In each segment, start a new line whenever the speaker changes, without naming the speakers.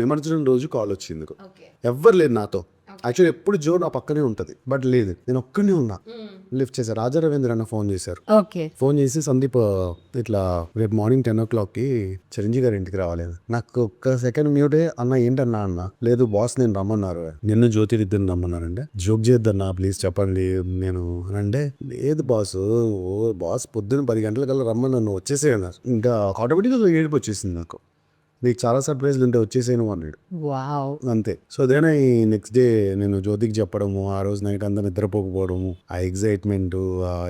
నిమజ్జనం రోజు కాల్ వచ్చింది, ఎవ్వరు లేదు నాతో. యాక్చువల్లీ ఎప్పుడు జో నా పక్కనే ఉంటుంది, బట్ లేదు, నేను ఒక్కనే ఉన్నా. లిఫ్ట్ చేశారు, రాజా రవీంద్ర అన్న ఫోన్ చేశారు. ఫోన్ చేసి సందీప్ ఇట్లా రేపు మార్నింగ్ 10 o'clockకి చిరంజీవి గారి ఇంటికి రావాలి. నాకు ఒక్క సెకండ్ మ్యూటే, అన్న ఏంటన్నా అన్న. లేదు బాస్ నేను రమ్మన్నారు, నిన్ను జ్యోతి ఇద్దరిని రమ్మన్నారంటే. జోక్ చేద్దన్నా ప్లీజ్ చెప్పండి నేను అంటే, లేదు బాస్, బాస్ పొద్దున్న 10 గంటలకల్లా రమ్మని నన్ను వచ్చేసే అన్నారు. ఇంకా ఆటోమేటిక్గా ఏడుపు వచ్చేసింది నాకు. నీకు చాలా సర్ప్రైజ్లు ఉంటే వచ్చేసాను అన్నాడు. అంతే. సో అదేనా ఈ నెక్స్ట్ డే నేను జ్యోతికి చెప్పడము, ఆ రోజు నైట్ అంతా నిద్రపోకపోవడము, ఆ ఎగ్జైట్మెంట్,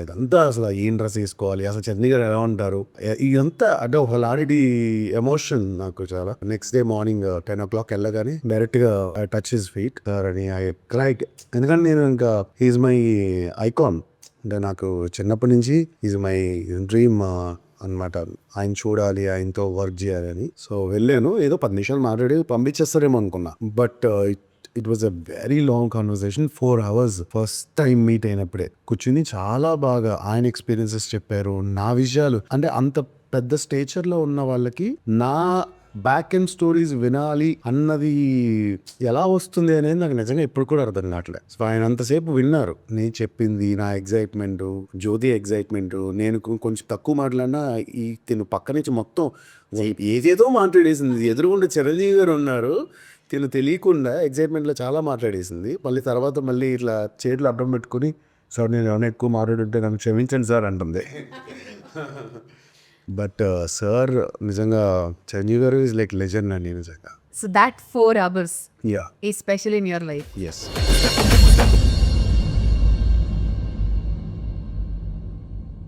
ఇదంతా అసలు ఏం డ్రెస్ వేసుకోవాలి, అసలు చండీగఢ్ ఎలా ఉంటారు, ఇదంతా అంటే ఒకలాంటి ఎమోషన్ నాకు చాలా. నెక్స్ట్ డే మార్నింగ్ 10 o'clock వెళ్ళగానే డైరెక్ట్ గా ఐ టచ్ హిస్ ఫీట్ అని ఐ క్రైడ్. ఎందుకంటే నేను ఇంకా హీఈస్ మై ఐకాన్. అంటే నాకు చిన్నప్పటి నుంచి ఈజ్ మై డ్రీమ్ అనమాట, ఆయన చూడాలి, ఆయనతో వర్క్ చేయాలని. సో వెళ్ళాను, ఏదో 10 నిమిషాలు మాట్లాడి పంపించేస్తారేమో అనుకున్నా. But it was a very long conversation, 4 hours. First time meet అయినప్పుడే కూర్చుని చాలా బాగా ఆయన ఎక్స్పీరియన్సెస్ చెప్పారు, నా విషయాలు. అంటే అంత పెద్ద స్టేచర్లో ఉన్న వాళ్ళకి నా బ్యాక్ ఎండ్ స్టోరీస్ వినాలి అన్నది ఎలా వస్తుంది అనేది నాకు నిజంగా ఇప్పుడు కూడా అర్థం కావట్లేదు. సో ఆయన అంతసేపు విన్నారు, నేను చెప్పింది, నా ఎగ్జైట్మెంట్, జ్యోతి ఎగ్జైట్మెంట్. నేను కొంచెం తక్కువ మాట్లాడినా ఈ తిను పక్క నుంచి మొత్తం ఏదేదో మాట్లాడేసింది. ఎదురుగుండా చిరంజీవి గారు ఉన్నారు, తిను తెలియకుండా ఎగ్జైట్మెంట్లో చాలా మాట్లాడేసింది. మళ్ళీ తర్వాత మళ్ళీ ఇట్లా చేతులు అడ్డం పెట్టుకుని, సార్ నేను ఏమైనా ఎక్కువ మాట్లాడుంటే నన్ను క్షమించండి సార్ అంటుంది. బట్ సార్ నిజంగా చిరంజీవి గారు ఈజ్ లైక్ లెజెండ్ అండి నిజంగా.
So that 4 hours
Yeah.
is special in your life.
Yes.